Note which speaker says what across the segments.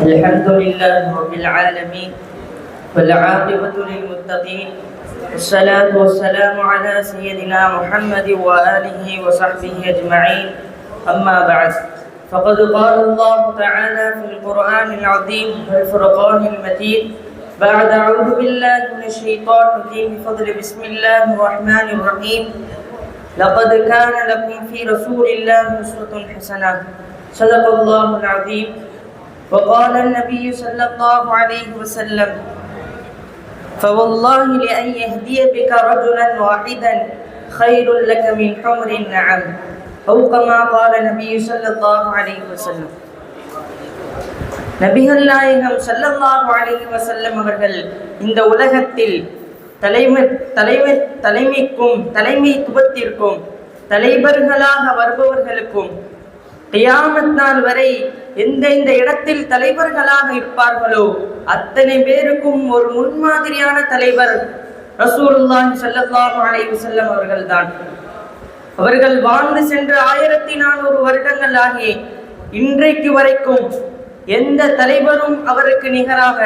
Speaker 1: الحمد لله رب العالمين والعاقبة للمتقين والصلاة والسلام على سيدنا محمد وآله وصحبه أجمعين. أما بعد، فقد قال الله تعالى في القرآن العظيم والفرقان المتين بعد أعوذ بالله من الشيطان الرجيم بفضل بسم الله الرحمن الرحيم. لقد كان لكم في رسول الله أسوة حسنة. صدق الله العظيم. وقال النبي صلى الله عليه وسلم: فوالله لأن يهدي بك رجلا واحدا خير لك من حمر النعم، أو كما قال النبي صلى الله عليه وسلم. நபிகள் நாயகம் ஸல்லல்லாஹு அலைஹி வஸல்லம் அவர்கள் இந்த உலகத்தில் தலைமைக்கும் தலைமைத்துவத்திற்கும் தலைவர்களாக வருபவர்களுக்கும் கியாமத் நாள் வரை எந்தெந்த இடத்தில் தலைவர்களாக இருப்பார்களோ அத்தனை பேருக்கும் ஒரு முன்மாதிரியான தலைவர் ரசூலுல்லாஹி ஸல்லல்லாஹு அலைஹி வஸல்லம் அவர்கள்தான். அவர்கள் வாழ்ந்து சென்ற 1400 வருடங்கள் ஆகிய இன்றைக்கு வரைக்கும் எந்த தலைவரும் அவருக்கு நிகராக,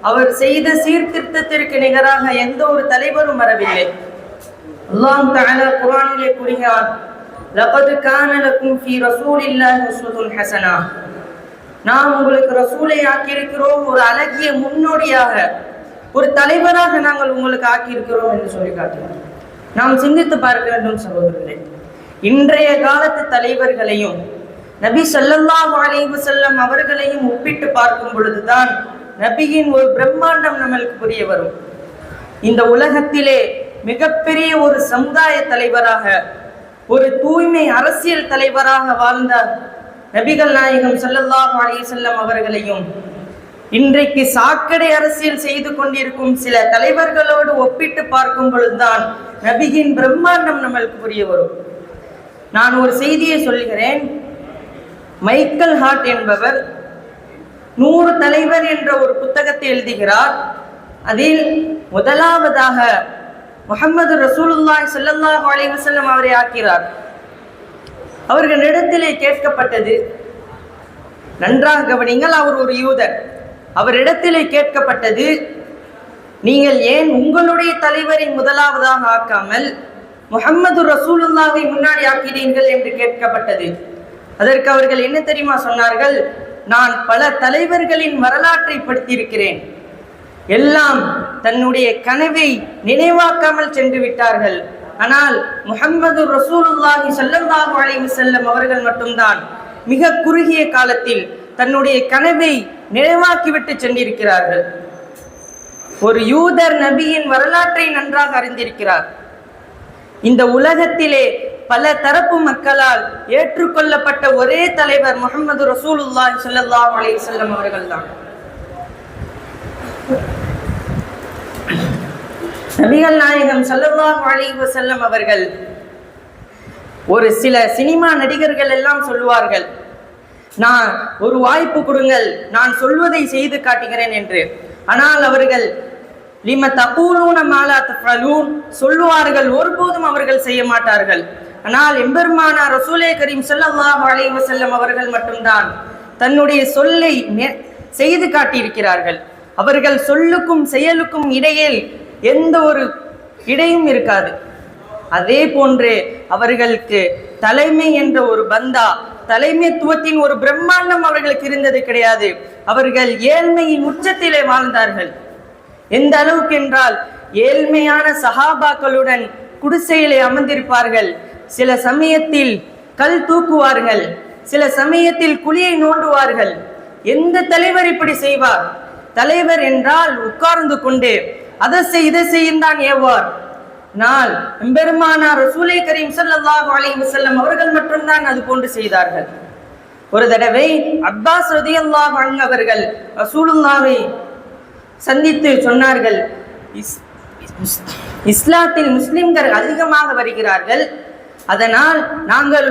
Speaker 1: அவர் செய்த சீர்திருத்தத்திற்கு நிகராக எந்த ஒரு தலைவரும் வரவில்லை. அல்லாஹ் தஆலா குர்ஆனிலே கூறுகிறார்: லகத் கான லக்கும் ஃபீ ரசூலில்லாஹி உஸ்வத்துன் ஹஸனா. நாம் உங்களுக்கு ரசூலை ஆக்கியிருக்கிறோம், ஒரு அழகிய முன்னோடியாக, ஒரு தலைவராக நாங்கள் உங்களுக்கு ஆக்கியிருக்கிறோம் என்று சொல்லி காட்டினார். நாம் சிந்தித்து பார்க்க வேண்டும் சகோதரர்களே. இன்றைய காலத்து தலைவர்களையும் நபி ஸல்லல்லாஹு அலைஹி வஸல்லம் அவர்களையும் ஒப்பிட்டு பார்க்கும் பொழுதுதான் நபியின் ஒரு பிரம்மாண்டம் நம்மளுக்கு புரிய வரும். இந்த உலகத்திலே மிகப்பெரிய ஒரு சமுதாய தலைவராக, ஒரு தூய்மை அரசியல் தலைவராக வாழ்ந்த நபிகள் நாயகம் ஸல்லல்லாஹு அலைஹி வஸல்லம் அவர்களையும் இன்றைக்கு சாக்கடை அரசியல் செய்து கொண்டிருக்கும் சில தலைவர்களோடு ஒப்பிட்டு பார்க்கும் பொழுதுதான் நபியின் பிரம்மாண்டம் நம்மளுக்கு புரிய வரும். நான் ஒரு செய்தியை சொல்கிறேன். மைக்கேல் ஹார்ட் என்பவர் 100 தலைவர் என்ற ஒரு புத்தகத்தை எழுதுகிறார். அதில் முதலாவதாக முஹம்மது ரசூலுல்லாஹி ஸல்லல்லாஹு அலைஹி வஸல்லம் அவரை ஆக்கிறார். அவர்களிடத்திலே கேட்கப்பட்டது, நன்றாக கவனிங்கள், அவர் ஒரு யூதர். அவரிடத்திலே கேட்கப்பட்டது, நீங்கள் ஏன் உங்களுடைய தலைவரை முதலாவதாக ஆக்காமல் முஹம்மது ரசூலுல்லாஹை முன்னாடி ஆக்கிறீர்கள் என்று கேட்கப்பட்டது. அதற்கு அவர்கள் என்ன தெரியுமா சொன்னார்கள்? நான் பல தலைவர்களின் வரலாற்றை படித்திருக்கிறேன், எல்லாம் தன்னுடைய கனவை நினைவாக்காமல் சென்று விட்டார்கள். ஆனால் முஹம்மது ரசூலுல்லாஹி ஸல்லல்லாஹு அலைஹி வஸல்லம் அவர்கள் மட்டும்தான் மிக குறுகிய காலத்தில் தன்னுடைய கனவை நினைவாக்கிவிட்டு சென்றிருக்கிறார்கள். ஒரு யூதர் நபியின் வரலாற்றை நன்றாக அறிந்திருக்கிறார். இந்த உலகத்திலே பல தரப்பு மக்களால் ஏற்றுக்கொள்ளப்பட்ட ஒரே தலைவர் முஹம்மது ரசூலுல்லாஹி ஸல்லல்லாஹு அலைஹி வஸல்லம் அவர்கள்தான். நபிகள் நாயகம் ஸல்லல்லாஹு அலைஹி வஸல்லம் அவர்கள் ஒரு சில சினிமா நடிகர்கள் எல்லாம் சொல்லுவார்கள், நான் ஒரு வாய்ப்பு கொடுங்கள், நான் சொல்வதை செய்து காட்டுகிறேன் என்று. ஆனால் அவர்கள் லிம தகூலூன மா லா தஃஅலூன் சொல்லுவார்கள், ஒருபோதும் அவர்கள் செய்ய மாட்டார்கள். ஆனால் எம்பெருமானார் ரசூலே கரீம் ஸல்லல்லாஹு அலைஹி வஸல்லம் அவர்கள் மட்டும்தான் தன்னுடைய சொல்லை செய்து காட்டியிருக்கிறார்கள். அவர்கள் சொல்லுக்கும் செயலுக்கும் இடையில் எந்த ஒரு இடையும் இருக்காது. அதே போன்று அவர்களுக்கு தலைமை என்ற ஒரு பந்தா, தலைமைத்துவத்தின் ஒரு பிரம்மாண்டம் அவர்களுக்கு இருந்தது கிடையாது. அவர்கள் ஏழ்மையின் உச்சத்திலே வாழ்ந்தார்கள். எந்த அளவுக்கு என்றால், ஏழ்மையான சஹாபாக்களுடன் குடிசையிலே அமர்ந்திருப்பார்கள். சில சமயத்தில் கல் தூக்குவார்கள், சில சமயத்தில் குழியை நோண்டுவார்கள். எந்த தலைவர் இப்படி செய்வார்? தலைவர் என்றால் உட்கார்ந்து கொண்டு அதை செய் இதை செய்யுந்தான் ஏவார். நாள் பெருமானார் ரசூலே கரீம் ஸல்லல்லாஹு அலைஹி வஸல்லம் அவர்கள் மட்டும்தான் அது போன்று செய்தார்கள். ஒரு தடவை அப்பாஸ் ரலியல்லாஹு அன்ஹு அவர்கள் ரசூலுல்லாஹை சந்தித்து சொன்னார்கள், இஸ்லாத்தில் முஸ்லிம்கள் அதிகமாக வருகிறார்கள், அதனால் நாங்கள்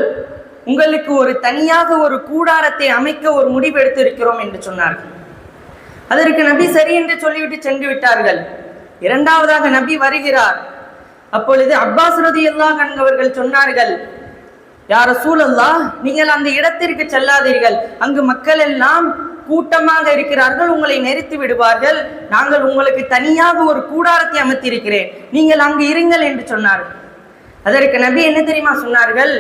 Speaker 1: உங்களுக்கு ஒரு தனியாக ஒரு கூடாரத்தை அமைக்க ஒரு முடிவு எடுத்திருக்கிறோம் என்று சொன்னார்கள். அதற்கு நபி சரி என்று சொல்லிவிட்டு சென்று விட்டார்கள். இரண்டாவதாக நபி வருகிறார். அப்பொழுது அப்பாஸ் ரலியல்லாஹு அன்ஹு அவர்கள் சொன்னார்கள், யா ரசூலல்லாஹ், நீங்கள் அந்த இடத்திற்கு செல்லாதீர்கள், அங்கு மக்கள் எல்லாம் கூட்டமாக இருக்கிறார்கள், உங்களை நெரித்து விடுவார்கள், நாங்கள் உங்களுக்கு தனியாக ஒரு கூடாரத்தை அமைத்திருக்கிறேன், நீங்கள் அங்கு இருங்கள் என்று சொன்னார்கள். அதற்கு நபி என்ன தெரியுமா சொன்னார்கள்?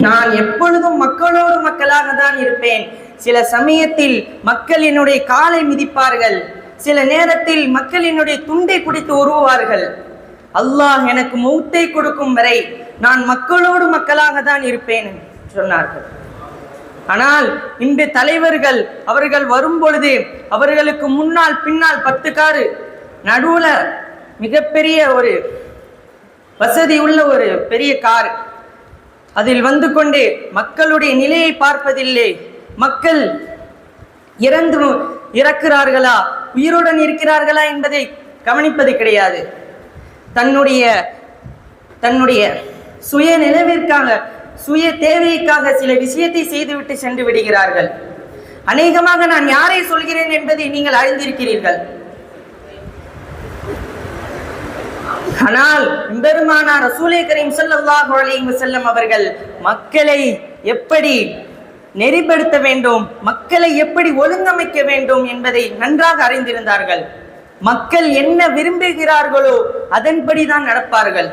Speaker 1: நான் எப்பொழுதும் மக்களோடு மக்களாக தான் இருப்பேன். சில சமயத்தில் மக்கள் என்னுடைய காலை மிதிப்பார்கள், சில நேரத்தில் மக்கள் என்னுடைய துண்டை பிடித்து உருவார்கள். அல்லாஹ் எனக்கு மௌத்தை கொடுக்கும் வரை நான் மக்களோடு மக்களாக தான் இருப்பேன் சொன்னார்கள். ஆனால் இன்று தலைவர்கள் அவர்கள் வரும் பொழுது அவர்களுக்கு முன்னால் பின்னால் 10 காரு, நடுவுல மிகப்பெரிய ஒரு வசதி உள்ள ஒரு பெரிய கார், அதில் வந்து கொண்டு மக்களுடைய நிலையை பார்ப்பதில்லை. மக்கள் இறக்கிறார்களா உயிருடன் இருக்கிறார்களா என்பதை கவனிப்பது கிடையாது. தன்னுடைய சுய நிலவிற்காக சுய தேவைக்காக சில விஷயத்தை செய்துவிட்டு சென்று விடுகிறார்கள். அநேகமாக நான் யாரை சொல்கிறேன் என்பதை நீங்கள் அறிந்திருக்கிறீர்கள். ஆனால் பெருமானார் ரசூலே கரீம் ஸல்லல்லாஹு அலைஹி வஸல்லம் அவர்கள் மக்களை எப்படி நெறிப்படுத்த வேண்டும், மக்களை எப்படி ஒழுங்கமைக்க வேண்டும் என்பதை நன்றாக அறிந்திருந்தார்கள். மக்கள் என்ன விரும்புகிறார்களோ அதன்படிதான் நடப்பார்கள்.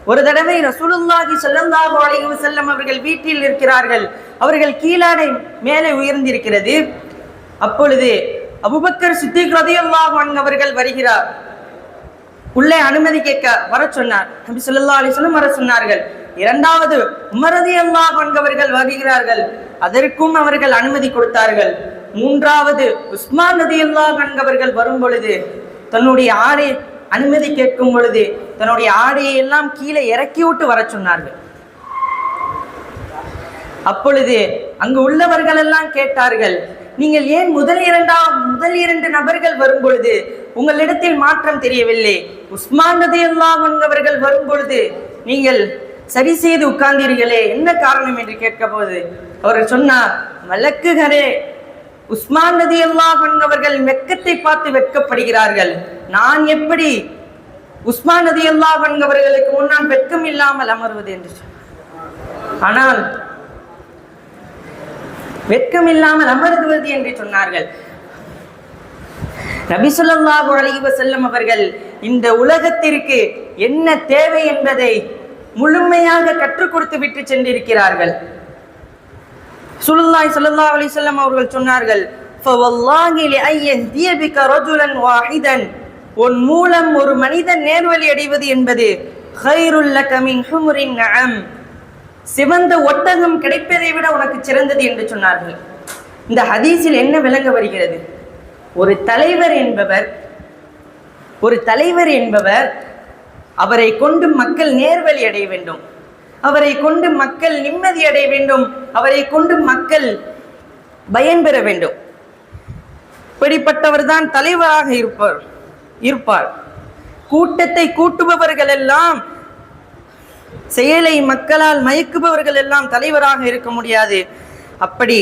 Speaker 1: ஒரு தடவை ரசூலுல்லாஹி ஸல்லல்லாஹு அலைஹி வஸல்லம் அவர்கள் வீட்டில் இருக்கிறார்கள். அவர்கள் கீழாடை மேலே உயர்ந்திருக்கிறது. அப்பொழுது அபூபக்கர் சித்திக் ரலியல்லாஹு அன்ஹு அவர்கள் வருகிறார். உள்ளே அனுமதி கேட்க வர சொன்னார். நபி ஸல்லல்லாஹு அலைஹி வஸல்லம் வர சொன்னார்கள். இரண்டாவது உமர் ரலியல்லாஹு அன்ஹு அவர்கள் வருகிறார்கள். அதற்கும் அவர்கள் அனுமதி கொடுத்தார்கள். மூன்றாவது உஸ்மான் ரலியல்லாஹு அன்ஹு அவர்கள் வரும் பொழுது தன்னுடைய ஆடை அனுமதி கேட்கும் பொழுது தன்னுடைய ஆடையை எல்லாம் கீழே இறக்கி விட்டு வர சொன்னார்கள். அப்பொழுது அங்கு உள்ளவர்கள் எல்லாம் கேட்டார்கள், நீங்கள் ஏன் முதல் இரண்டு நபர்கள் வரும் பொழுது உங்களிடத்தில் மாற்றம் தெரியவில்லை, உஸ்மான் ரலியல்லாஹு அன்ஹு அவர்கள் வரும் பொழுது நீங்கள் சரி செய்து உட்கார்ந்தீர்களே, என்ன காரணம் என்று கேட்க போது அவர்கள் சொன்னார், மலக்குகளே, உஸ்மான் ரலியல்லாஹு அன்ஹு அவர்கள் வெட்கத்தை பார்த்து வெட்கப்படுகிறார்கள், நான் எப்படி உஸ்மான் ரலியல்லாஹு அன்ஹு அவர்களுக்கு முன்னால் வெட்கம் இல்லாமல் அமர்வது என்று சொன்னார். ஆனால் வெட்கம் இல்லாமல் அமர்வது என்று சொன்னார்கள். நபி ஸல்லல்லாஹு அலைஹி வஸல்லம் அவர்கள் இந்த உலகத்திற்கு என்ன தேவை என்பதை முழுமையாக கற்றுக் கொடுத்து விட்டு சென்றிருக்கிறார்கள். ரசூலுல்லாஹி ஸல்லல்லாஹு அலைஹி வஸல்லம் அவர்கள் சொன்னார்கள், ஃபவல்லாஹி லிஅய்யஹ்திய பிக ரஜுலன் வாஹிதன், உன் மூலம் ஒரு மனிதன் நேர்வழி அடைவது என்பது கைருல் லக மின் ஹும்ரின் நஅம், சிவந்த ஒட்டகம் கிடைப்பதை விட உனக்கு சிறந்தது என்று சொன்னார்கள். இந்த ஹதீஸில் என்ன விளங்க வருகிறது? ஒரு தலைவர் என்பவர் அவரை கொண்டு மக்கள் நேர்வழி அடைய வேண்டும், அவரை கொண்டு மக்கள் நிம்மதி அடைய வேண்டும், அவரை கொண்டு மக்கள் பயன்பெற வேண்டும். இப்படிப்பட்டவர் தான் தலைவராக இருப்பார். கூட்டத்தை கூட்டுபவர்கள் எல்லாம், செயலை மக்களால் மயக்குபவர்கள் எல்லாம் தலைவராக இருக்க முடியாது. அப்படி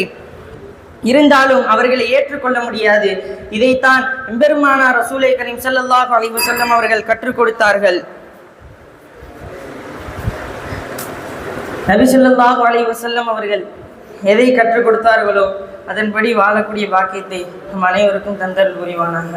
Speaker 1: இருந்தாலும் அவர்களை ஏற்றுக்கொள்ள முடியாது. இதைத்தான் பெருமானார் ரசூலே கரீம் ஸல்லல்லாஹு அலைஹி வஸல்லம் அவர்கள் கற்றுக் கொடுத்தார்கள். நபி ஸல்லல்லாஹு அலைஹி வஸல்லம் அவர்கள் எதை கற்றுக் கொடுத்தார்களோ அதன்படி வாழக்கூடிய பாக்கியத்தை நம் அனைவருக்கும் தந்தல் புரிவானாக.